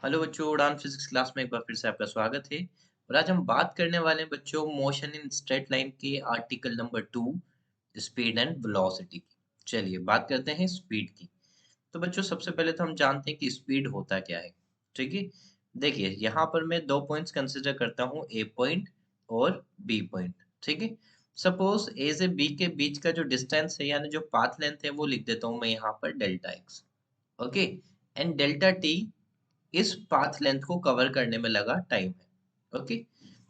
Hello बच्चों, उड़ान physics class में एक बार फिर से आपका स्वागत है। और आज हम बात करने वाले हैं बच्चों मोशन इन स्ट्रेट लाइन के article number 2, speed and velocity की। चलिए बात करते हैं स्पीड की। तो बच्चों सबसे पहले तो हम जानते हैं कि स्पीड होता क्या है। ठीक है, देखिए यहाँ पर मैं दो पॉइंट्स कंसिडर करता हूँ, ए पॉइंट और बी पॉइंट। ठीक है, सपोज ए से बी के बीच का जो डिस्टेंस है यानी जो पाथ लेंथ है वो लिख देता हूँ मैं यहाँ पर delta x. Okay, and delta t इस पाथ लेंथ को कवर करने में लगा टाइम है। Okay,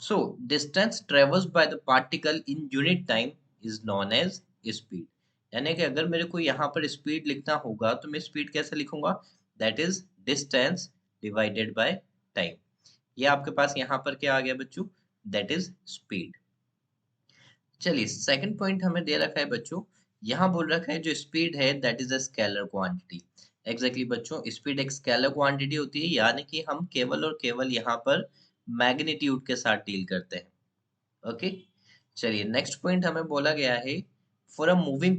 so distance traverse by the particle in unit time is known as speed. यानी कि अगर मेरे को यहाँ पर स्पीड लिखना होगा तो मैं स्पीड कैसे लिखूंगा? That is distance divided by time. ये आपके पास यहाँ पर क्या आ गया बच्चों? That is speed. चलिए सेकंड पॉइंट हमें दे रखा है बच्चों, यहाँ बोल रखा है जो स्पीड है that is a scalar quantity. Exactly बच्चों, स्पीड एक स्केलर क्वांटिटी होती है, यानी कि हम केवल और केवल यहाँ पर मैग्नीट्यूड के साथ डील करते हैं। ओके, चलिए नेक्स्ट पॉइंट हमें बोला गया है, for a moving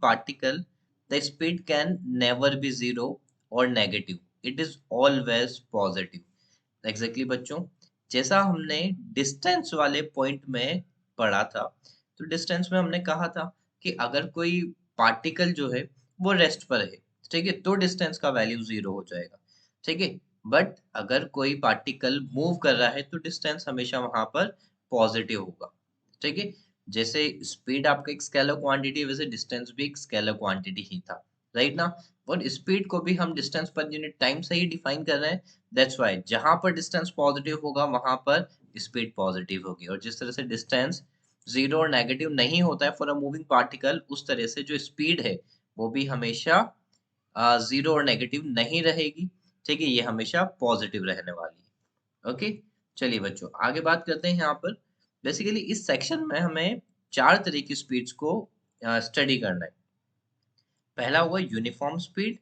particle the speed can never be zero और negative, it is always positive. Exactly बच्चों, जैसा हमने डिस्टेंस वाले पॉइंट में पढ़ा था, तो डिस्टेंस में हमने कहा था कि अगर कोई पार्टिकल जो है वो रेस्ट पर है, ठीक है, तो डिस्टेंस का वैल्यू जीरो हो जाएगा। ठीक है, बट अगर कोई पार्टिकल मूव कर रहा है तो डिस्टेंस हमेशा वहां पर पॉजिटिव होगा। ठीक है, जैसे स्पीड आपका एक स्केलर क्वांटिटी, वैसे डिस्टेंस भी एक स्केलर क्वांटिटी ही था, राइट ना? और स्पीड को भी हम डिस्टेंस पर यूनिट टाइम से ही डिफाइन कर रहे हैं। दैट्स व्हाई जहां पर डिस्टेंस पॉजिटिव होगा वहां पर स्पीड पॉजिटिव होगी, और जिस तरह से डिस्टेंस जीरो और नेगेटिव नहीं होता है फॉर अ मूविंग पार्टिकल, उस तरह से जो स्पीड है वो भी हमेशा जीरो और नेगेटिव नहीं रहेगी। ठीक है, ये हमेशा पॉजिटिव रहने वाली है। ओके, चलिए बच्चों आगे बात करते हैं। यहाँ पर बेसिकली इस सेक्शन में हमें चार तरह की स्पीड्स को स्टडी करना है। पहला हुआ यूनिफॉर्म स्पीड,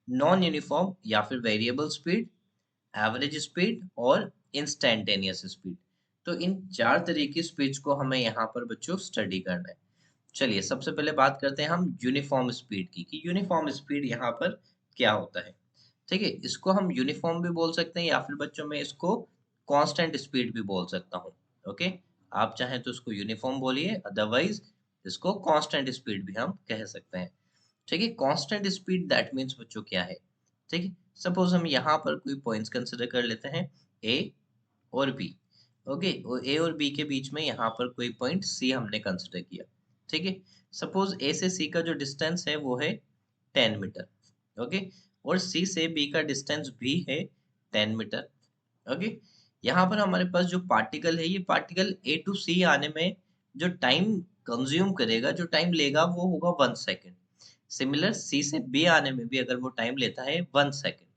नॉन यूनिफॉर्म या फिर वेरिएबल स्पीड, एवरेज स्पीड और इंस्टेंटेनियस स्पीड। तो इन चार तरह की स्पीड्स को हमें यहाँ पर बच्चों स्टडी करना है। चलिए सबसे पहले बात करते हैं हम यूनिफॉर्म स्पीड की, कि यूनिफॉर्म स्पीड यहाँ पर क्या होता है। ठीक है, इसको हम यूनिफॉर्म भी बोल सकते हैं या फिर बच्चों में इसको कांस्टेंट स्पीड भी बोल सकता हूँ। ओके, आप चाहें तो इसको यूनिफॉर्म बोलिए, अदरवाइज इसको कांस्टेंट स्पीड भी हम कह सकते हैं। ठीक है, कांस्टेंट स्पीड दैट मीन्स बच्चों क्या है? ठीक है, सपोज हम यहाँ पर कोई पॉइंट्स कंसिडर कर लेते हैं, ए और बी। ओके, और ए और बी के बीच में यहाँ पर कोई पॉइंट सी हमने कंसिडर किया। ठीक है, सपोज ए से सी का जो डिस्टेंस है वो है 10 मीटर। ओके, और सी से बी का डिस्टेंस भी है 10 मीटर। ओके, यहाँ पर हमारे पास जो पार्टिकल है, ये पार्टिकल ए टू सी आने में जो टाइम कंज्यूम करेगा, जो टाइम लेगा वो होगा 1 सेकेंड। सिमिलर सी से बी आने में भी अगर वो टाइम लेता है 1 सेकेंड।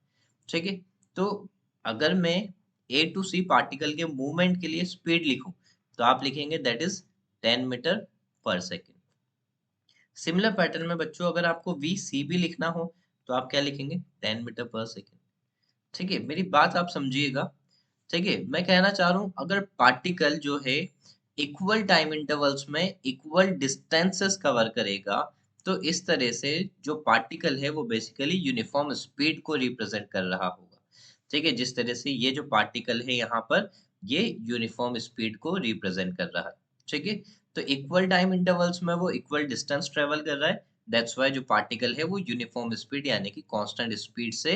ठीक है, तो अगर मैं ए टू सी पार्टिकल के मूवमेंट के लिए स्पीड लिखूं तो आप लिखेंगे दैट इज 10 मीटर पर सेकेंड। सिमिलर पैटर्न में बच्चों अगर आपको वी सी भी लिखना हो तो आप क्या लिखेंगे? 10 मीटर पर सेकेंड। ठीक है, मेरी बात आप समझिएगा। ठीक है, मैं कहना चाह रहा हूँ अगर पार्टिकल जो है इक्वल टाइम इंटरवल्स में इक्वल डिस्टेंसेस कवर करेगा, तो इस तरह से जो पार्टिकल है वो बेसिकली यूनिफॉर्म स्पीड को रिप्रेजेंट कर रहा होगा। ठीक है, जिस तरह से ये जो पार्टिकल है यहाँ पर, ये यूनिफॉर्म स्पीड को रिप्रेजेंट कर रहा है। ठीक है, तो इक्वल टाइम इंटरवल्स में वो इक्वल डिस्टेंस ट्रेवल कर रहा है। दैट्स वाई जो पार्टिकल है वो यूनिफॉर्म स्पीड यानी कि कांस्टेंट स्पीड से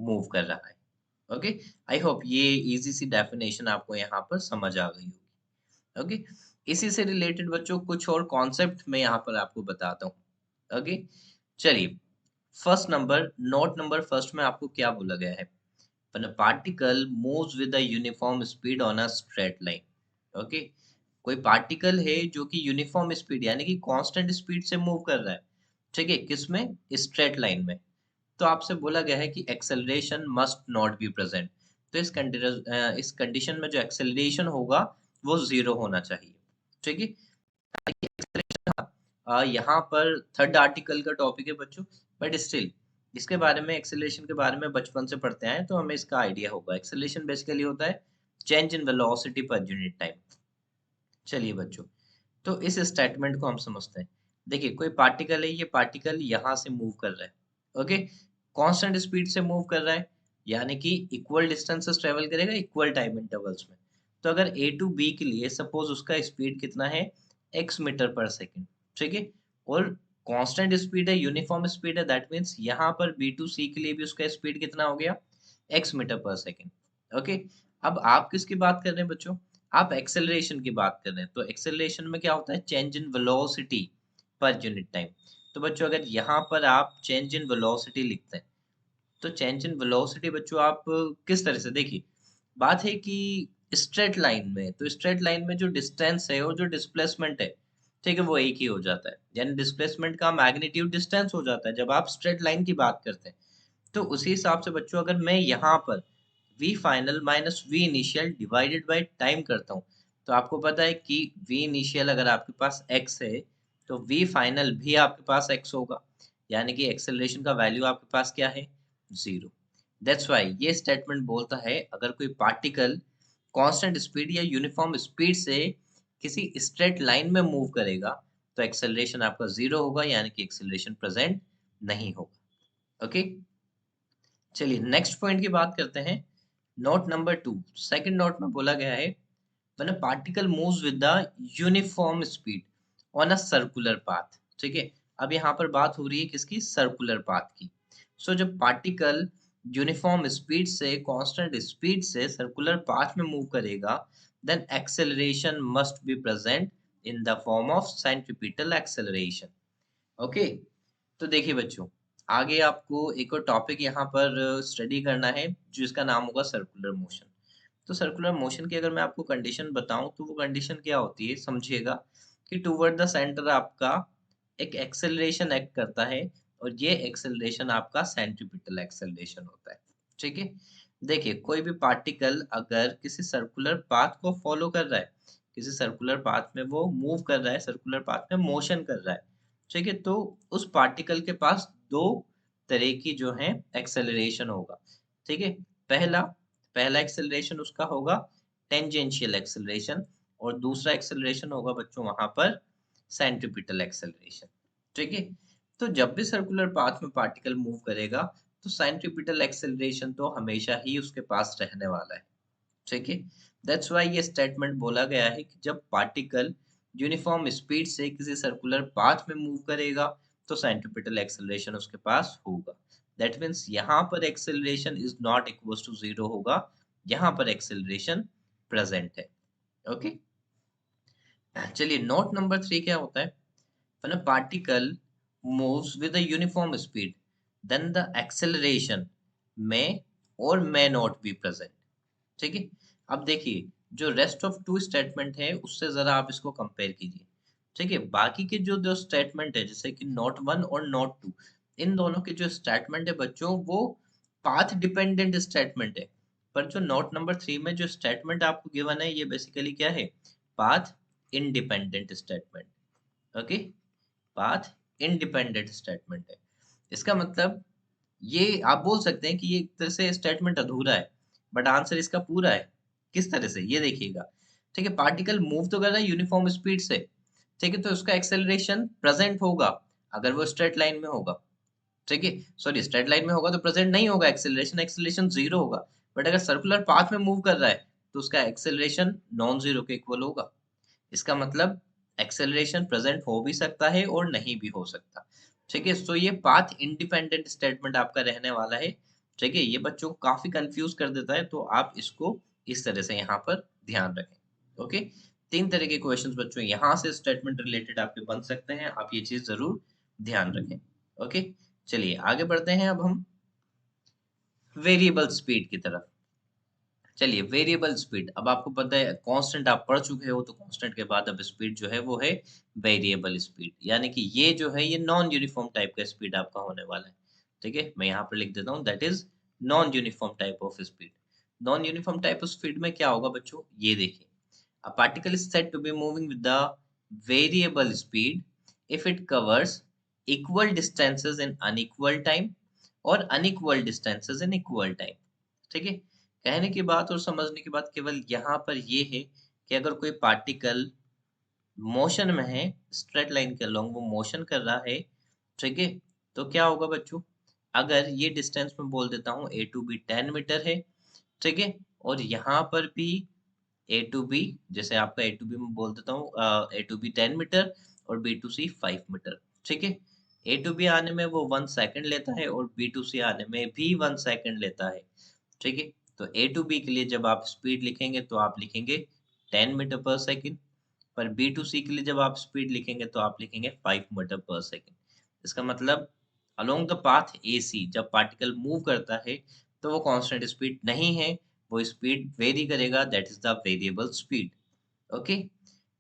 मूव कर रहा है। ओके, आई होप ये इजी सी डेफिनेशन आपको यहाँ पर समझ आ गई होगी। ओके, इसी से रिलेटेड बच्चों कुछ और कॉन्सेप्ट मैं यहाँ पर आपको बताता हूँ। ओके, चलिए first number, note number first में आपको क्या बोला गया है? When a particle moves with a uniform speed on a straight line. Okay, कोई पार्टिकल है जो कि यूनिफॉर्म स्पीड यानी कि कांस्टेंट स्पीड से मूव कर रहा है। ठीक है, किसमें? स्ट्रेट लाइन में। तो आपसे बोला गया है कि acceleration must not be present. तो इस कंडीशन में जो एक्सेलरेशन होगा वो जीरो होना चाहिए। ठीक है, यहाँ पर थर्ड आर्टिकल का टॉपिक है बच्चों, बट स्टिल इसके बारे में, एक्सेलरेशन के बारे में बचपन से पढ़ते आए हैं तो हमें इसका आइडिया होगा। एक्सेलरेशन बेसिकली होता है चेंज इन वेलोसिटी पर यूनिट टाइम। चलिए बच्चों, तो इस स्टेटमेंट को हम समझते हैं। देखिए कोई पार्टिकल है, ये पार्टिकल यहाँ से मूव कर रहा है। ओके, कांस्टेंट स्पीड से मूव कर रहा है। यानी कि इक्वल डिस्टेंसेस ट्रेवल करेगा इक्वल टाइम इंटरवल्स में। तो अगर ए टू बी के लिए सपोज उसका स्पीड कितना है x मीटर पर सेकेंड, ठीक है, और कांस्टेंट स्पीड है, यूनिफॉर्म स्पीड है, दैट मीन्स यहाँ पर बी टू सी के लिए भी उसका स्पीड कितना हो गया x मीटर पर सेकेंड। ओके, अब आप किसकी बात कर रहे हैं बच्चों? आप एक्सेलरेशन की बात कर रहे हैं। तो एक्सेलरेशन में क्या होता है? चेंज इन वेलोसिटी पर यूनिट टाइम। तो बच्चों अगर यहाँ पर आप चेंज इन वेलोसिटी लिखते हैं, तो चेंज इन वेलोसिटी बच्चों आप किस तरह से देखिए, बात है कि स्ट्रेट लाइन में, तो स्ट्रेट लाइन में जो डिस्टेंस है और जो डिस्प्लेसमेंट है, ठीक है, वो एक ही हो जाता है। यानी डिस्प्लेसमेंट का मैग्नीट्यूड डिस्टेंस हो जाता है जब आप स्ट्रेट लाइन की बात करते हैं। तो उसी हिसाब से बच्चों अगर मैं यहाँ पर v final minus v initial divided by time करता हूँ, तो आपको पता है कि वी इनिशियल अगर आपके पास x है, तो वी फाइनल भी आपके पास x होगा, यानी कि एक्सेलरेशन का वैल्यू आपके पास क्या है? जीरो। दैट्स वाई ये स्टेटमेंट बोलता है अगर कोई पार्टिकल कांस्टेंट स्पीड या यूनिफॉर्म स्पीड से किसी स्ट्रेट लाइन में मूव करेगा, तो एक्सेलरेशन आपका जीरो होगा, यानी कि एक्सेलरेशन प्रेजेंट नहीं होगा। ओके, चलिए नेक्स्ट पॉइंट की बात करते हैं। नोट नंबर 2, सेकंड नोट में बोला गया है when a particle moves with the uniform speed on a circular path, ठीक है। अब यहाँ पर बात हो रही है किसकी? सर्कुलर पाथ की। सो जब पार्टिकल यूनिफॉर्म स्पीड से कांस्टेंट स्पीड से सर्कुलर पाथ में मूव करेगा, then acceleration must be present in the form of centripetal acceleration. Okay, तो देखिए बच्चों, आगे आपको एक और टॉपिक यहाँ पर स्टडी करना है जिसका नाम होगा सर्कुलर मोशन। तो सर्कुलर मोशन की अगर मैं आपको कंडीशन बताऊं, तो वो कंडीशन क्या होती है समझिएगा, कि टूवर्ड द सेंटर आपका एक एक्सेलरेशन एक्ट करता है, और ये एक्सेलरेशन आपका सेंट्रीपिटल एक्सेलरेशन होता है, ठीक है। देखिए कोई भी पार्टिकल अगर किसी सर्कुलर पाथ को फॉलो कर रहा है, किसी सर्कुलर पाथ में वो मूव कर रहा है, सर्कुलर पाथ में मोशन कर रहा है, ठीक है, तो उस पार्टिकल के पास दो तरह की जो है एक्सेलरेशन होगा, ठीक है। पहला पहला एक्सेलरेशन उसका होगा टेंजेंशियल एक्सेलरेशन, और दूसरा एक्सेलरेशन होगा बच्चों वहां पर सेंट्रीपिटल एक्सेलरेशन, ठीक है। तो जब भी सर्कुलर पाथ में पार्टिकल मूव करेगा, तो सेंट्रीपिटल एक्सेलरेशन तो हमेशा ही उसके पास रहने वाला है, ठीक है। दैट्स वाई ये स्टेटमेंट बोला गया है कि जब पार्टिकल यूनिफॉर्म स्पीड से किसी सर्कुलर पाथ में मूव करेगा, तो सेंट्रीपिटल एक्सेलरेशन उसके पास होगा। दैट मीन्स यहाँ पर acceleration is not equal to zero होगा, यहाँ पर एक्सेलरेशन प्रेजेंट है। ओके, चलिए नोट नंबर 3 क्या होता है? When a particle moves with a uniform speed, then the acceleration may or may not be present, ठीक है। अब देखिए जो रेस्ट ऑफ टू स्टेटमेंट है उससे जरा आप इसको कंपेयर कीजिए, ठीक है। बाकी के जो दो स्टेटमेंट है जैसे कि नोट वन और नोट टू, इन दोनों के जो स्टेटमेंट है बच्चों वो पाथ डिपेंडेंट स्टेटमेंट है। पर जो नोट नंबर 3 में जो स्टेटमेंट आपको गिवन है, ये बेसिकली क्या है? Path independent statement. Okay, path independent statement है। इसका मतलब ये आप बोल सकते हैं कि ये एक तरह से स्टेटमेंट अधूरा है, बट आंसर इसका पूरा है। किस तरह से? ये देखिएगा, ठीक है, पार्टिकल मूव तो कर रहा है यूनिफॉर्म स्पीड से, ठीक है, तो उसका एक्सेलरेशन प्रेजेंट होगा अगर वो स्ट्रेट लाइन में होगा, ठीक है। सॉरी, स्ट्रेट लाइन में होगा तो प्रेजेंट नहीं होगा एक्सेलरेशन, एक्सेलरेशन जीरो होगा। बट अगर सर्कुलर पाथ में मूव कर रहा है, तो उसका एक्सेलरेशन नॉन जीरो के इक्वल होगा। इसका मतलब एक्सेलरेशन प्रेजेंट हो भी सकता है और नहीं भी हो सकता, ठीक है। सो ये पाथ इंडिपेंडेंट स्टेटमेंट आपका रहने वाला है, ठीक है। ये बच्चों को काफी कंफ्यूज कर देता है, तो आप इसको इस तरह से यहाँ पर ध्यान रखें। ओके, तीन तरह के क्वेश्चंस बच्चों यहाँ से स्टेटमेंट रिलेटेड आपके बन सकते हैं, आप ये चीज जरूर ध्यान रखें। ओके, चलिए आगे बढ़ते हैं अब हम वेरिएबल स्पीड की तरफ। चलिए वेरिएबल स्पीड, अब आपको पता है कांस्टेंट आप पढ़ चुके हो, तो कांस्टेंट के बाद अब स्पीड जो है वो है वेरिएबल स्पीड, यानी कि ये जो है ये नॉन यूनिफॉर्म टाइप का स्पीड आपका होने वाला है, ठीक है। मैं यहाँ पर लिख देता हूँ that is non uniform type of speed. Non uniform type of speed में क्या होगा बच्चों? ये देखिए, a particle is said to be moving with the variable speed if it covers equal distances in unequal time और unequal distances in equal time, ठीक है। कहने की बात और समझने की बात केवल यहाँ पर ये है कि अगर कोई पार्टिकल मोशन में है, स्ट्रेट लाइन के अलोंग वो मोशन कर रहा है, ठीक है, तो क्या होगा बच्चों? अगर ये डिस्टेंस मैं बोल देता हूँ ए टू बी 10 मीटर है, ठीक है, और यहाँ पर भी ए टू बी, जैसे आपका ए टू बी मैं बोल देता हूँ ए टू बी 10 मीटर और बी टू सी 5 मीटर, ठीक है। ए टू बी आने में वो 1 सेकंड लेता है और बी टू सी आने में भी 1 सेकंड लेता है, ठीक है। तो ए टू बी के लिए जब आप स्पीड लिखेंगे तो आप लिखेंगे 10 मीटर पर सेकंड, पर बी टू सी के लिए जब आप स्पीड लिखेंगे तो आप लिखेंगे 5 मीटर पर सेकंड। इसका मतलब अलोंग द पाथ ए सी जब पार्टिकल मूव करता है तो वो कांस्टेंट स्पीड नहीं है, वो स्पीड वेरी करेगा, that is the variable speed. Okay,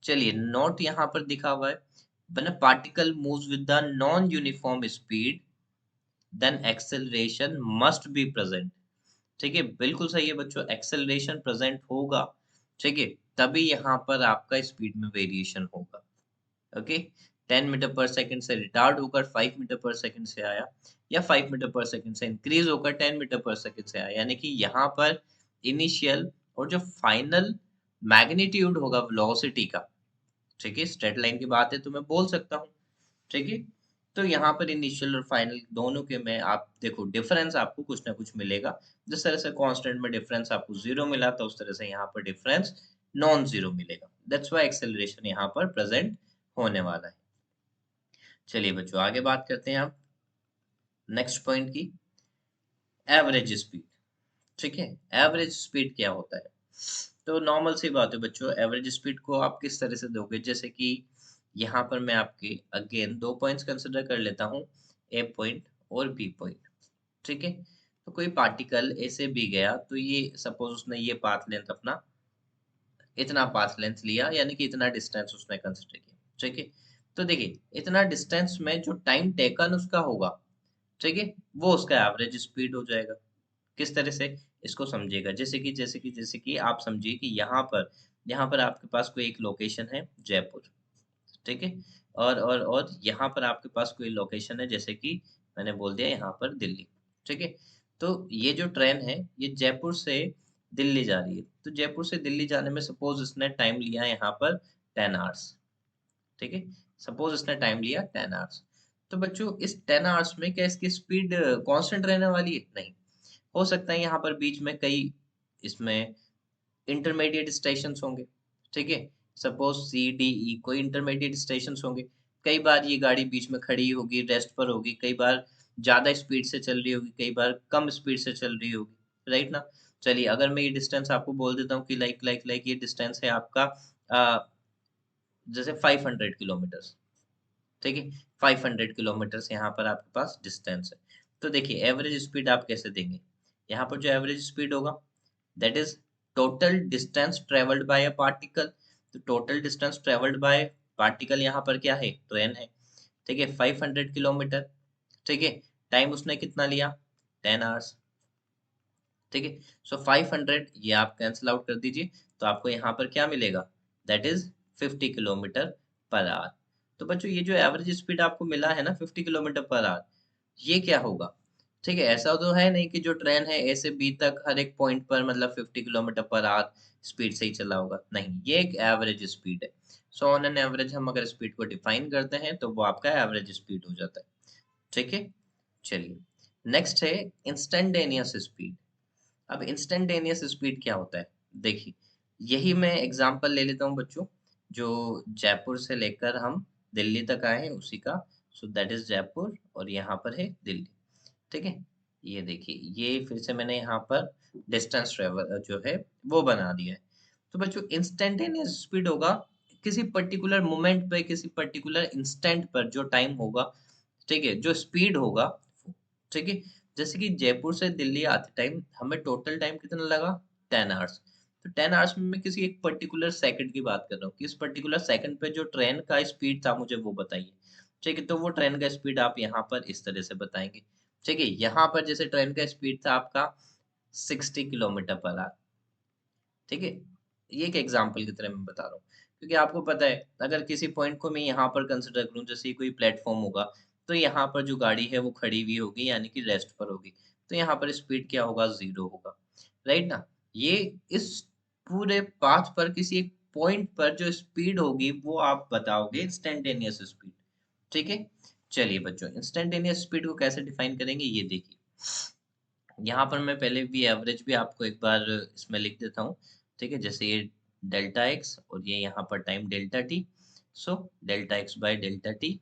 चलिए नोट यहाँ पर दिखा हुआ है, when a particle moves with the non-uniform speed then acceleration must be present। ठीक है, बिल्कुल सही है बच्चों, एक्सेलरेशन प्रेजेंट होगा, ठीक है, तभी यहाँ पर आपका स्पीड में वेरिएशन होगा। ओके, 10 मीटर पर सेकंड से रिटार्ड होकर 5 मीटर पर सेकंड से आया, या 5 मीटर पर सेकंड से इंक्रीज होकर 10 मीटर पर सेकंड से आया, यानी कि यहाँ पर इनिशियल और जो फाइनल मैग्नीट्यूड होगा वेलोसिटी का, ठीक है, स्ट्रेट लाइन की बात है तो मैं बोल सकता हूँ, ठीक है। तो यहाँ पर इनिशियल और फाइनल दोनों के में आप देखो डिफरेंस आपको कुछ ना कुछ मिलेगा। जिस तरह से कांस्टेंट में डिफरेंस आपको जीरो मिला था उस तरह से यहाँ पर डिफरेंस नॉन जीरो मिलेगा, दैट्स व्हाई एक्सेलरेशन यहाँ पर प्रेजेंट होने वाला है। चलिए बच्चों आगे बात करते हैं आप नेक्स्ट पॉइंट की, एवरेज स्पीड। ठीक है, एवरेज स्पीड क्या होता है? तो नॉर्मल सी बात है बच्चों, एवरेज स्पीड को आप किस तरह से दोगे, जैसे कि यहाँ पर मैं आपके अगेन 2 पॉइंट्स कंसिडर कर लेता हूँ, ए पॉइंट और बी पॉइंट, ठीक है। तो कोई पार्टिकल ए से बी गया तो ये सपोज उसने ये पाथ लेंथ अपना इतना पाथ लेंथ लिया, यानी कि इतना डिस्टेंस उसने कंसिडर किया, ठीक है। तो देखिए इतना डिस्टेंस में जो टाइम टेकन उसका होगा, ठीक है, वो उसका एवरेज स्पीड हो जाएगा। किस तरह से इसको समझिएगा, जैसे कि आप समझिए कि यहाँ पर आपके पास कोई एक लोकेशन है जयपुर, ठीक है, और यहाँ पर आपके पास कोई लोकेशन है जैसे कि मैंने बोल दिया यहाँ पर दिल्ली, ठीक है। तो ये जो ट्रेन है ये जयपुर से दिल्ली जा रही है, तो जयपुर से दिल्ली जाने में सपोज इसने टाइम लिया यहाँ पर 10 आवर्स, ठीक है, सपोज इसने टाइम लिया 10 आवर्स। तो बच्चों इस 10 आवर्स में क्या इसकी स्पीड कांस्टेंट रहने वाली है? नहीं, हो सकता है यहाँ पर बीच में कई इसमें इंटरमीडिएट स्टेशन होंगे, ठीक है, सपोज सी डी ई कोई इंटरमीडिएट स्टेशन होंगे। कई बार ये गाड़ी बीच में खड़ी होगी, रेस्ट पर होगी, कई बार ज्यादा स्पीड से चल रही होगी, कई बार कम स्पीड से चल रही होगी, राइट ना। चलिए अगर मैं ये डिस्टेंस आपको बोल देता हूँ कि लाइक ये डिस्टेंस है आपका जैसे 500 किलोमीटर, ठीक है, 500 किलोमीटर यहाँ पर आपके पास डिस्टेंस है। तो देखिए एवरेज स्पीड आप कैसे देंगे, यहाँ पर जो एवरेज स्पीड होगा that is total distance travelled by a particle. तो total distance travelled by particle यहाँ पर क्या है, ट्रेन है, ठीक है, 500 किलोमीटर, ठीक है। टाइम उसने कितना लिया, 10 आवर्स, ठीक है। सो 500 ये आप कैंसिल आउट कर दीजिए, तो आपको यहाँ पर क्या मिलेगा, that is 50 kilometre per hour. तो बच्चों ये जो एवरेज स्पीड आपको मिला है ना 50 किलोमीटर पर आवर, ये क्या होगा, ठीक है। ऐसा तो है नहीं कि जो ट्रेन है ए से बी तक हर एक पॉइंट पर मतलब 50 किलोमीटर पर आवर स्पीड से ही चला होगा, नहीं, ये एक एवरेज स्पीड है। सो ऑन एन एवरेज हम अगर स्पीड को डिफाइन करते हैं तो वो आपका एवरेज स्पीड हो जाता है, ठीक है। चलिए नेक्स्ट है इंस्टेंटेनियस स्पीड। अब इंस्टेंटेनियस स्पीड क्या होता है, देखिए यही मैं एग्जांपल ले लेता हूँ बच्चों, जो जयपुर से लेकर हम दिल्ली तक आए हैं उसी का। सो दैट इज जयपुर और यहाँ पर है दिल्ली, ठीक है। ये देखिए ये फिर से मैंने यहाँ पर डिस्टेंस ट्रेवल जो है वो बना दिया है। तो बच्चों इंस्टेंटेनियस स्पीड होगा किसी पर्टिकुलर मोमेंट पे, किसी पर्टिकुलर इंस्टेंट पर जो टाइम होगा, ठीक है, जो स्पीड होगा, ठीक है। जैसे कि जयपुर से दिल्ली आते टाइम हमें टोटल टाइम कितना लगा, 10 आवर्स। तो 10 आवर्स में मैं किसी एक पर्टिकुलर सेकंड की बात कर रहा हूँ कि इस पर्टिकुलर सेकंड पे जो ट्रेन का स्पीड था मुझे वो बताइए, ठीक है। तो वो ट्रेन का स्पीड आप यहाँ पर इस तरह से बताएंगे, ठीक है। यहाँ पर जैसे ट्रेन का स्पीड था आपका 60 किलोमीटर पर आवर, ठीक है। ये एक एग्जाम्पल की तरह मैं बता रहा हूँ, क्योंकि आपको पता है अगर किसी पॉइंट को मैं यहाँ पर कंसिडर करूँ, जैसे कोई प्लेटफॉर्म होगा, तो यहाँ पर जो गाड़ी है वो खड़ी हुई होगी यानी कि रेस्ट पर होगी, तो यहाँ पर स्पीड क्या होगा, जीरो होगा, राइट ना। ये इस पूरे पाथ पर किसी एक पॉइंट पर जो स्पीड होगी वो आप बताओगे इंस्टेंटेनियस स्पीड, ठीक है। चलिए बच्चों, इंस्टेंटेनियस स्पीड को कैसे डिफाइन करेंगे ये देखिए। यहाँ पर मैं पहले भी एवरेज भी आपको एक बार इसमें लिख देता हूँ। ठीक है, जैसे ये डेल्टा एक्स और ये यहाँ पर time delta T. So delta x by delta T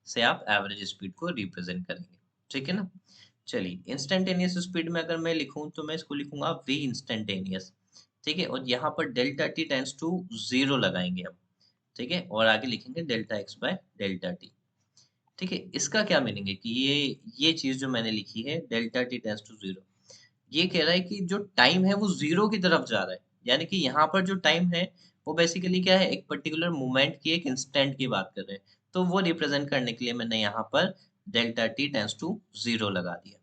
से आप एवरेज स्पीड को रिप्रेजेंट करेंगे। ठीक है ना। चलिए, इंस्टेंटेनियस स्पीड में अगर मैं लिखूं तो मैं इसको लिखूंगा वी इंस्टेंटेनियस। ठीक है, और यहाँ पर delta t tends to zero लगाएंगे हम। ठीक है, और आगे लिखेंगे delta x by delta t. ठीक है, इसका क्या मीनिंग है कि ये चीज जो मैंने लिखी है delta t tends to zero, ये कह रहा है कि जो टाइम है वो जीरो की तरफ जा रहा है। यानी कि यहाँ पर जो टाइम है वो बेसिकली क्या है, एक पर्टिकुलर मोमेंट की, एक इंस्टेंट की बात कर रहे हैं। तो वो रिप्रेजेंट करने के लिए मैंने यहाँ पर delta t tends to zero लगा दिया।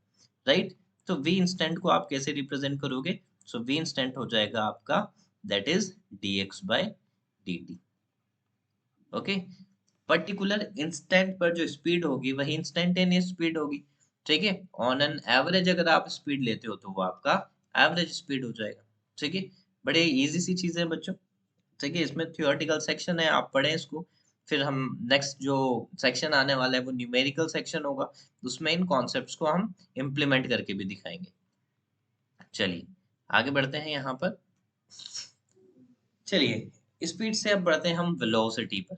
राइट। तो वी इंस्टेंट को आप कैसे रिप्रेजेंट करोगे? सो वी इंस्टेंट हो जाएगा आपका, that is d x by d t. Okay. Particular instant पर जो स्पीड होगी वही इंस्टेंटेनियस स्पीड होगी। ठीक है, ऑन एन एवरेज अगर आप स्पीड लेते हो तो वो आपका एवरेज स्पीड हो जाएगा। ठीक है, बड़े इजी सी चीजें हैं बच्चों। ठीक है, इसमें थियोरेटिकल सेक्शन है, आप पढ़ें इसको। फिर हम नेक्स्ट जो सेक्शन आने वाला है वो न्यूमेरिकल सेक्शन होगा, उसमें इन कॉन्सेप्ट्स को हम इम्प्लीमेंट करके भी दिखाएंगे। चलिए आगे बढ़ते हैं यहाँ पर। चलिए, स्पीड से अब बढ़ते हैं हम वेलोसिटी पर।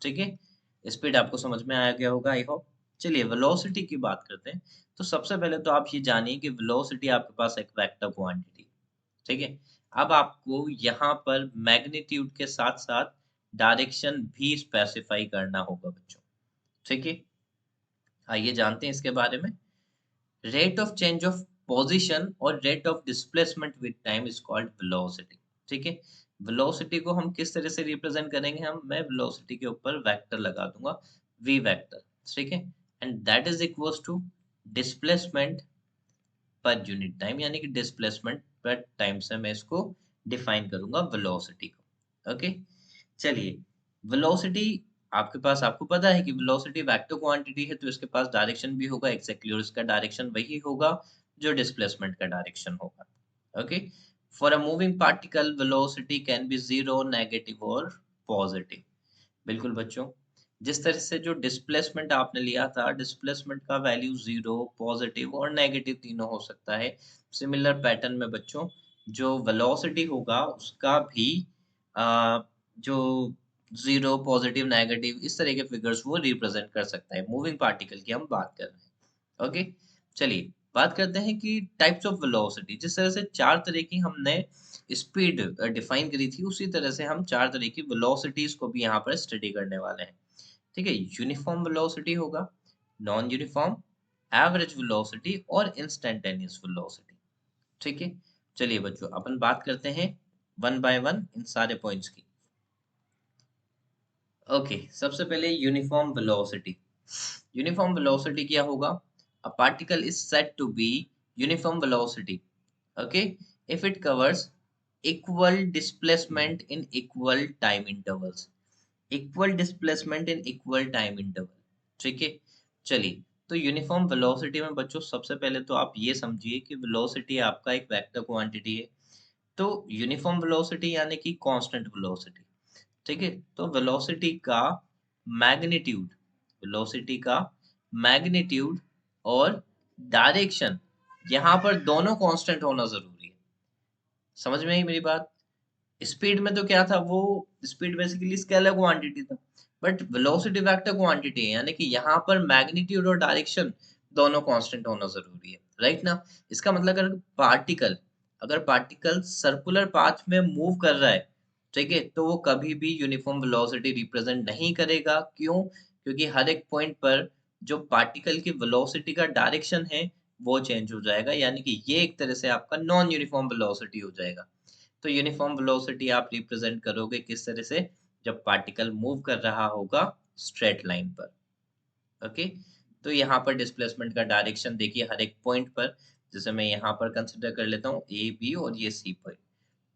ठीक है, स्पीड आपको समझ में आ गया होगा आई होप। चलिए वेलोसिटी की बात करते हैं। तो सबसे पहले तो आप ये जानिए कि वेलोसिटी आपके पास एक वेक्टर क्वांटिटी। ठीक है, अब आपको यहाँ पर मैग्नीट्यूड के साथ साथ डायरेक्शन भी स्पेसिफाई करना होगा बच्चों। ठीक है, आइए जानते हैं इसके बारे में। Rate of change of position और rate of displacement with time is called velocity. ठीक है, वेलोसिटी को हम किस तरह से रिप्रेजेंट करेंगे? मैं वेलोसिटी के ऊपर वेक्टर लगा दूंगा, वी वेक्टर। ठीक है, and that is equals to displacement per unit time, यानी कि डिस्प्लेसमेंट पर टाइम से मैं इसको डिफाइन करूंगा वेलोसिटी को। ओके। चलिए, वेलोसिटी आपके पास, आपको पता है कि वेलोसिटी वेक्टर क्वांटिटी है तो इसके पास डायरेक्शन भी होगा एग्जैक्टली, और इसका डायरेक्शन वही होगा जो डिस्प्लेसमेंट का डायरेक्शन होगा। Okay. For a moving particle velocity can be zero, negative और पॉजिटिव। बिल्कुल बच्चों, जिस तरह से जो डिस्प्लेसमेंट आपने लिया था, डिस्प्लेसमेंट का वैल्यू जीरो, पॉजिटिव और नेगेटिव तीनों हो सकता है। सिमिलर पैटर्न में बच्चों जो वेलोसिटी होगा उसका भी जो जीरो, पॉजिटिव, नेगेटिव इस तरह के फिगर्स वो रिप्रेजेंट कर सकता है। मूविंग पार्टिकल की हम बात कर रहे हैं। ओके। चलिए बात करते हैं कि टाइप्स ऑफ वेलोसिटी। जिस तरह से चार तरह की हमने स्पीड डिफाइन करी थी, उसी तरह से हम चार तरह की वेलोसिटीज को भी यहाँ पर स्टडी करने वाले हैं। ठीक है, यूनिफॉर्म वेलोसिटी होगा, नॉन यूनिफॉर्म, एवरेज वेलोसिटी और इंस्टेंटेनियस वेलोसिटी। ठीक है, चलिए बच्चों अपन बात करते हैं वन बाय वन इन सारे पॉइंट्स की। ओके, सबसे पहले यूनिफॉर्म वेलोसिटी। यूनिफॉर्म वेलोसिटी क्या होगा? A particle is said to be uniform velocity, okay, if it covers equal displacement in equal time intervals. Equal displacement in equal time interval. ठीक है, चलिए, तो यूनिफॉर्म वेलोसिटी में बच्चों सबसे पहले तो आप ये समझिए कि वेलोसिटी आपका एक वेक्टर क्वांटिटी है। तो यूनिफॉर्म वेलोसिटी यानी कि कांस्टेंट वेलोसिटी। ठीक है, तो मैग्नीट्यूड वेलोसिटी का मैग्नीट्यूड और डायरेक्शन, यहाँ पर दोनों कांस्टेंट होना जरूरी है। समझ में आई मेरी बात? स्पीड में तो क्या था, वो स्पीड बेसिकली स्केलर क्वांटिटी था, बट वेलोसिटी वेक्टर क्वांटिटी है, यानी कि यहाँ पर मैग्नीट्यूड और डायरेक्शन दोनों कांस्टेंट होना जरूरी है। राइट ना। इसका मतलब अगर पार्टिकल सर्कुलर पाथ में मूव कर रहा है, ठीक है, तो वो कभी भी यूनिफॉर्म वेलोसिटी रिप्रेजेंट नहीं करेगा। क्यों? क्योंकि हर एक पॉइंट पर जो पार्टिकल की वेलोसिटी का डायरेक्शन है वो चेंज हो जाएगा, यानी कि ये एक तरह से आपका नॉन यूनिफॉर्म वेलोसिटी हो जाएगा। तो यूनिफॉर्म वेलोसिटी आप रिप्रेजेंट करोगे किस तरह से? जब पार्टिकल मूव कर रहा होगा स्ट्रेट लाइन पर। ओके। तो यहाँ पर डिस्प्लेसमेंट का डायरेक्शन देखिए हर एक पॉइंट पर, जैसे मैं यहाँ पर कंसिडर कर लेता हूँ ए बी और ये सी पॉइंट।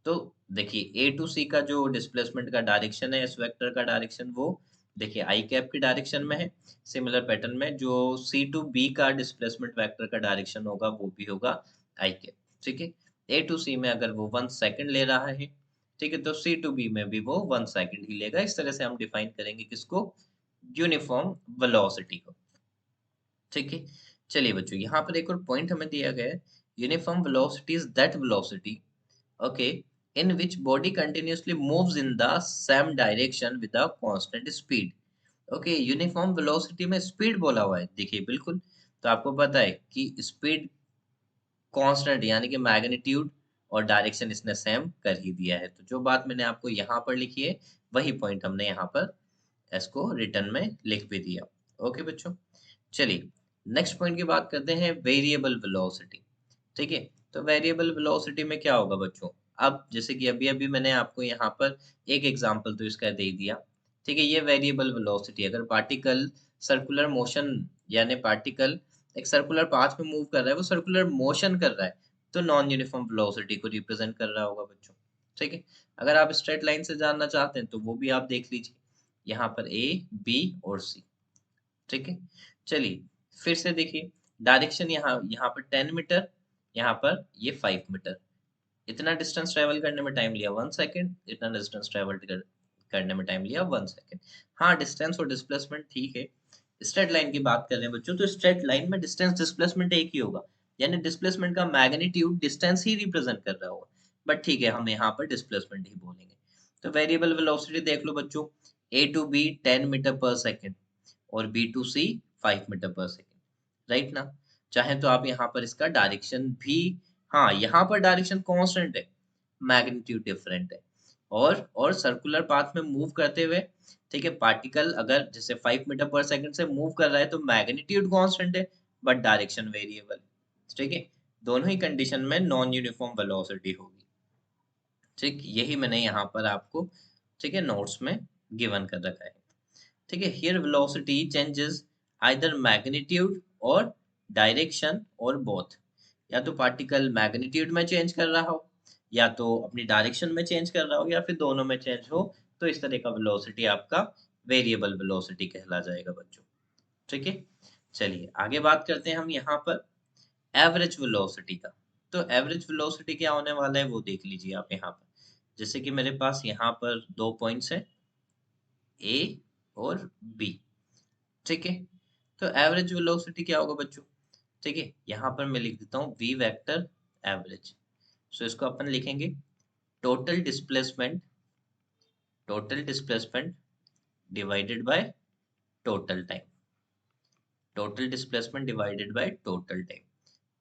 तो देखिए ए टू सी का जो डिस्प्लेसमेंट का डायरेक्शन है, इस वेक्टर का डायरेक्शन, वो देखिए आई कैप की डायरेक्शन में है। सिमिलर पैटर्न में जो सी टू बी का डिस्प्लेसमेंट वेक्टर का डायरेक्शन होगा वो भी होगा आई कैप। ठीक है, ए टू सी में अगर वो 1 सेकंड ले रहा है, ठीक है, तो सी टू बी में भी वो 1 सेकंड ही लेगा। इस तरह से हम डिफाइन करेंगे किसको? यूनिफॉर्म वेलोसिटी को। ठीक है। चलिए बच्चों, यहाँ पर एक और पॉइंट हमें दिया गया है, uniform velocity is that velocity, okay, in which body continuously moves in the same direction with a constant speed। Okay, uniform velocity में स्पीड बोला हुआ है, देखिए बिल्कुल। तो आपको पता है कि स्पीड कांस्टेंट यानी कि मैग्नीट्यूड और डायरेक्शन इसने सेम कर ही दिया है। तो जो बात मैंने आपको यहाँ पर लिखी है, वही पॉइंट हमने यहाँ पर इसको रिटर्न में लिख भी दिया। ओके बच्चों, चलिए नेक्स्ट पॉइंट की बात करते हैं, वेरिएबल वेलोसिटी। ठीक है, तो वेरिएबल वेलोसिटी में क्या होगा बच्चों? अब जैसे कि अभी अभी मैंने आपको यहाँ पर एक एग्जांपल तो इसका दे दिया। ठीक है, ये वेरिएबल वेलोसिटी, अगर पार्टिकल सर्कुलर मोशन यानी पार्टिकल एक सर्कुलर पाथ में मूव कर रहा है, वो सर्कुलर मोशन कर रहा है, तो नॉन यूनिफॉर्म वेलोसिटी को रिप्रेजेंट कर रहा होगा बच्चों। ठीक है, अगर आप स्ट्रेट लाइन से जानना चाहते हैं तो वो भी आप देख लीजिए, यहाँ पर ए, बी और सी। ठीक है, चलिए फिर से देखिए, डायरेक्शन यहाँ यहाँ पर 10 मीटर, यहाँ पर ये 5 मीटर। इतना डिस्टेंस ट्रेवल करने में टाइम लिया 1 सेकेंड, इतना डिस्टेंस ट्रेवल करने में टाइम लिया 1 सेकेंड। हाँ, डिस्टेंस और डिस्प्लेसमेंट ठीक है। स्ट्रेट लाइन की बात कर रहे हैं बच्चों, तो स्ट्रेट लाइन में डिस्टेंस डिस्प्लेसमेंट एक ही होगा, यानी डिस्प्लेसमेंट का मैग्नीट्यूड डिस्टेंस ही रिप्रेजेंट कर रहा होगा। बट ठीक है, हम यहाँ पर डिस्प्लेसमेंट ही बोलेंगे। तो वेरिएबल वेलोसिटी देख लो बच्चों, ए टू बी 10 मीटर पर सेकेंड और बी टू सी 5 मीटर पर सेकेंड, राइट ना? चाहे तो आप यहाँ पर इसका डायरेक्शन भी, हाँ यहाँ पर डायरेक्शन कांस्टेंट है, मैग्नीट्यूड डिफरेंट है। और सर्कुलर पाथ में मूव करते हुए, ठीक है, पार्टिकल अगर जैसे 5 मीटर पर सेकेंड से मूव कर रहा है तो मैग्नीट्यूड कांस्टेंट है, बट डायरेक्शन वेरिएबल। ठीक है, दोनों ही कंडीशन में नॉन यूनिफॉर्म वेलोसिटी होगी। ठीक, यही मैंने यहाँ पर आपको, ठीक है, नोट्स में गिवन कर रखा है। ठीक है, here velocity changes either magnitude और डायरेक्शन और बोथ, या तो पार्टिकल मैग्नीट्यूड में चेंज कर रहा हो, या तो अपनी डायरेक्शन में चेंज कर रहा हो, या फिर दोनों में चेंज हो, तो इस तरह का वेलोसिटी आपका वेरिएबल वेलोसिटी कहला जाएगा बच्चों। ठीक है, चलिए आगे बात करते हैं हम यहाँ पर एवरेज वेलोसिटी का। तो एवरेज वेलोसिटी क्या होने वाला है वो देख लीजिए आप यहाँ पर। जैसे कि मेरे पास यहाँ पर दो पॉइंट्स है, ए और बी। ठीक है, तो एवरेज वेलोसिटी क्या होगा बच्चों? ठीक है, यहाँ पर मैं लिख देता हूँ वी वेक्टर एवरेज। सो इसको अपन लिखेंगे total displacement, total displacement divided by total time, total displacement divided by total time.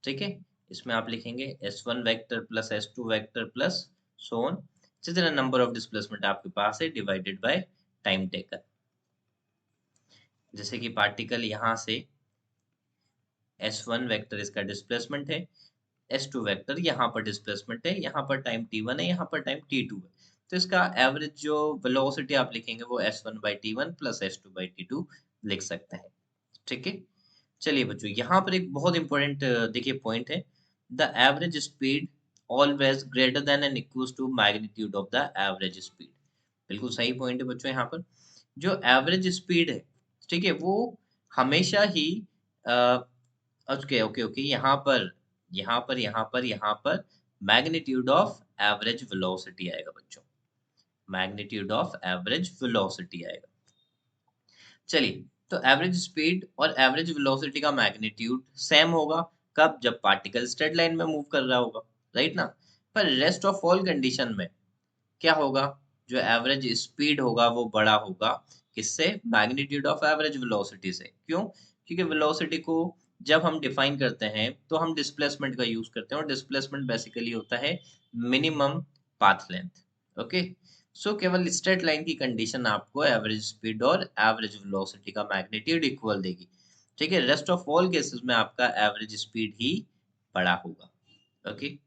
ठीक है, इसमें आप लिखेंगे S1 vector plus S2 vector plus so on, जितना नंबर ऑफ डिस्प्लेसमेंट आपके पास है, डिवाइडेड बाय टाइम टेकन। जैसे कि पार्टिकल यहाँ से S1 वेक्टर इसका डिस्प्लेसमेंट है, S2 वेक्टर यहाँ पर डिस्प्लेसमेंट है, यहाँ पर टाइम t1 है, यहाँ पर टाइम t2 है। तो इसका एवरेज जो वेलोसिटी आप लिखेंगे वो S1/t1 प्लस S2/t2 लिख सकते हैं। ठीक है, चलिए बच्चों, यहाँ पर एक बहुत इंपॉर्टेंट देखिए पॉइंट है, the average speed always greater than and equals to magnitude of the average speed. बिल्कुल सही पॉइंट है बच्चों। यहाँ पर जो एवरेज स्पीड है, ठीक है, वो हमेशा ही ओके ओके ओके, यहाँ पर मैग्नीट्यूड ऑफ एवरेज वेलोसिटी आएगा बच्चों, मैग्नीट्यूड ऑफ एवरेज वेलोसिटी आएगा। चलिए, तो एवरेज स्पीड और एवरेज वेलोसिटी का मैग्नीट्यूड सेम होगा कब? जब पार्टिकल स्ट्रेट लाइन में मूव कर रहा होगा, राइट ना? पर रेस्ट ऑफ ऑल कंडीशन में क्या होगा? जो एवरेज स्पीड होगा वो बड़ा होगा, किससे? मैग्नीट्यूड ऑफ एवरेज वेलोसिटी से। क्यों? क्योंकि वेलोसिटी को जब हम डिफाइन करते हैं तो हम डिस्प्लेसमेंट का यूज करते हैं, और डिस्प्लेसमेंट बेसिकली होता है मिनिमम पाथ लेंथ। ओके, सो केवल स्ट्रेट लाइन की कंडीशन आपको एवरेज स्पीड और एवरेज वेलोसिटी का मैग्नीट्यूड इक्वल देगी। ठीक है, रेस्ट ऑफ ऑल केसेस में आपका एवरेज स्पीड ही बड़ा होगा। ओके,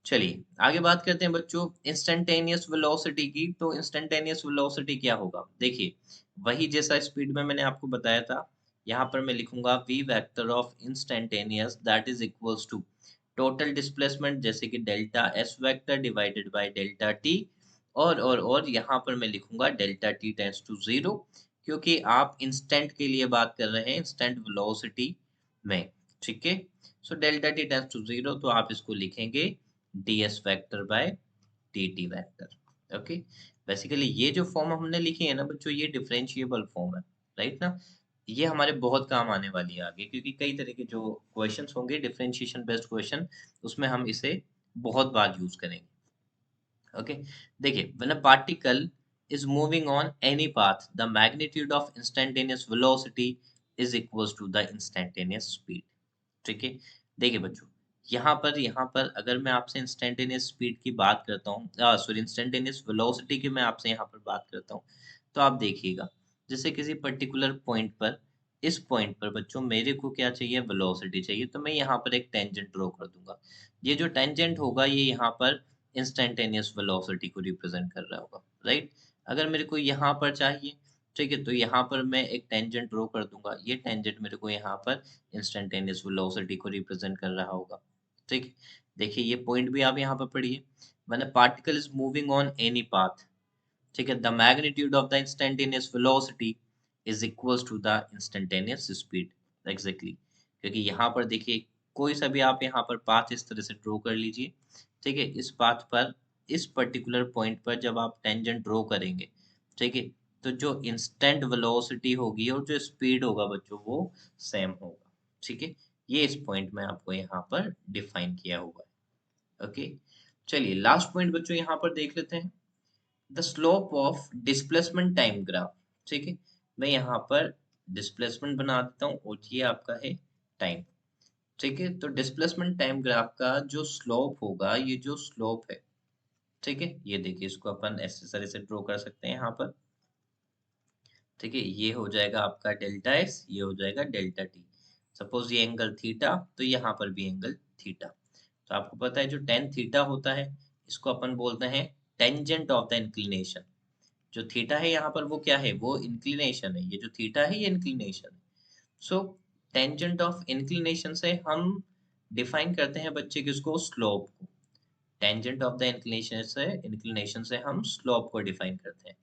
चलिए आगे बात करते हैं बच्चों इंस्टेंटेनियस वेलोसिटी की। तो इंस्टेंटेनियस वेलोसिटी क्या होगा? देखिए, वही जैसा स्पीड में मैंने आपको बताया था, यहाँ पर मैं लिखूंगा v vector of instantaneous that is equals to total displacement, जैसे कि delta s vector divided by delta T, और यहाँ पर मैं लिखूंगा delta t tends to zero, क्योंकि आप इंस्टेंट के लिए बात कर रहे हैं, इंस्टेंट वेलोसिटी में। ठीक है, so delta t tends to zero, तो आप इसको लिखेंगे ds vector by dt vector. Okay, basically ये जो फॉर्म हमने लिखी है ना बच्चों, ये डिफरेंशिएबल फॉर्म है, राइट ना? ये हमारे बहुत काम आने वाली है आगे, क्योंकि कई तरह के जो क्वेश्चंस होंगे डिफरेंशिएशन बेस्ड क्वेश्चन, उसमें हम इसे बहुत बार यूज करेंगे। ओके, देखिए when a particle is moving on any path the magnitude of instantaneous velocity is equals to the instantaneous speed. ठीक है, देखिए बच्चों, यहाँ पर अगर मैं आपसे इंस्टेंटेनियस स्पीड की बात करता हूँ, सॉरी इंस्टेंटेनियस वेलोसिटी की मैं आपसे यहाँ पर बात करता हूँ, तो आप देखिएगा, जैसे किसी पर्टिकुलर पॉइंट पर, इस पॉइंट पर बच्चों मेरे को क्या चाहिए, वेलोसिटी चाहिए, तो मैं यहाँ पर एक टेंजेंट ड्रॉ कर दूंगा। ये जो टेंजेंट होगा ये यहाँ पर इंस्टेंटेनियस वेलोसिटी को रिप्रेजेंट कर रहा होगा, राइट। अगर मेरे को यहाँ पर चाहिए, ठीक है, तो यहाँ पर मैं एक टेंजेंट ड्रॉ कर दूंगा, ये टेंजेंट मेरे को यहाँ पर इंस्टेंटेनियस वेलोसिटी को रिप्रेजेंट कर रहा होगा। ठीक है, देखिए ये पॉइंट भी आप यहाँ पर पढ़िए, मैंने particle is moving on any path, ठीक है, the magnitude of the instantaneous velocity is equals to the instantaneous speed. Exactly, क्योंकि यहाँ पर देखिए कोई सा भी आप यहाँ पर पाथ इस तरह से ड्रॉ कर लीजिए, ठीक है, इस पाथ पर, इस पर्टिकुलर पॉइंट पर जब आप टेंजेंट ड्रॉ करेंगे, ठीक है, तो जो इंस्टेंट वेलोसिटी होगी और जो स्पीड होगा बच्चों वो सेम होगा। ठीक है, ये इस पॉइंट में आपको यहाँ पर डिफाइन किया हुआ है। ओके, चलिए लास्ट पॉइंट बच्चों यहाँ पर देख लेते हैं, the slope of displacement time graph. ठीक है, मैं यहाँ पर डिस्प्लेसमेंट बना देता हूँ और ये आपका है टाइम। ठीक है, तो डिस्प्लेसमेंट टाइम ग्राफ का जो स्लोप होगा, ये जो स्लोप है, ठीक है, ये देखिए इसको अपन ऐसे तरह से ड्रॉ कर सकते हैं यहाँ पर। ठीक है, ये हो जाएगा आपका डेल्टा एस, ये हो जाएगा डेल्टा टी। सपोज ये एंगल थीटा, तो यहाँ पर भी एंगल थीटा। तो आपको पता है जो टेन थीटा होता है, इसको अपन बोलते हैं टेंजेंट ऑफ द इंक्लिनेशन। जो थीटा है यहाँ पर वो क्या है, वो इंक्लिनेशन है, ये जो थीटा है ये इंक्लिनेशन है। सो टेंजेंट ऑफ इंक्लिनेशन से हम डिफाइन करते हैं बच्चे किसको, स्लोप को। टेंजेंट ऑफ द इंक्लिनेशन से हम स्लोप को डिफाइन करते हैं,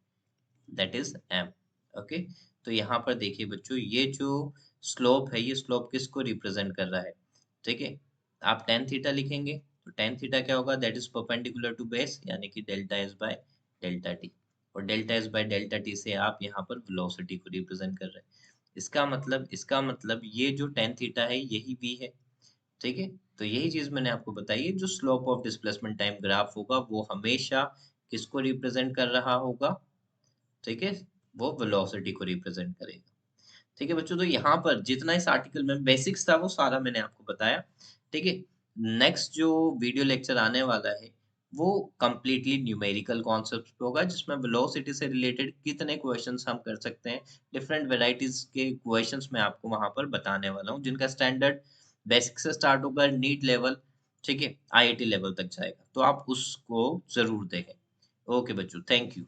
दैट इज एम। ओके, तो यहाँ पर देखिए बच्चों, ये जो स्लोप है, ये स्लोप किसको रिप्रेजेंट कर रहा है, ठीक है, आप टेन थीटा लिखेंगे, तो टेन थीटा क्या होगा, that is perpendicular to base, यानी कि delta S by delta T. और delta S by delta T से आप यहाँ पर वेलोसिटी को रिप्रेजेंट कर रहे हैं। इसका मतलब ये जो टेन थीटा है यही भी है। ठीक है, तो यही चीज मैंने आपको बताई है, जो slope of displacement time graph होगा वो हमेशा किसको रिप्रेजेंट कर रहा होगा, ठीक है, वो वेलोसिटी को रिप्रेजेंट करेगा। ठीक है बच्चों, तो यहाँ पर जितना इस आर्टिकल में बेसिक्स था वो सारा मैंने आपको बताया। ठीक है, नेक्स्ट जो वीडियो लेक्चर आने वाला है वो कंप्लीटली न्यूमेरिकल कॉन्सेप्ट पे होगा, जिसमें वेलोसिटी से रिलेटेड कितने क्वेश्चंस हम कर सकते हैं, डिफरेंट वेराइटीज के क्वेश्चंस मैं आपको वहां पर बताने वाला हूँ, जिनका स्टैंडर्ड बेसिक से स्टार्ट होगा, नीट लेवल, ठीक है, आईआईटी लेवल तक जाएगा, तो आप उसको जरूर देखें। ओके बच्चों, थैंक यू।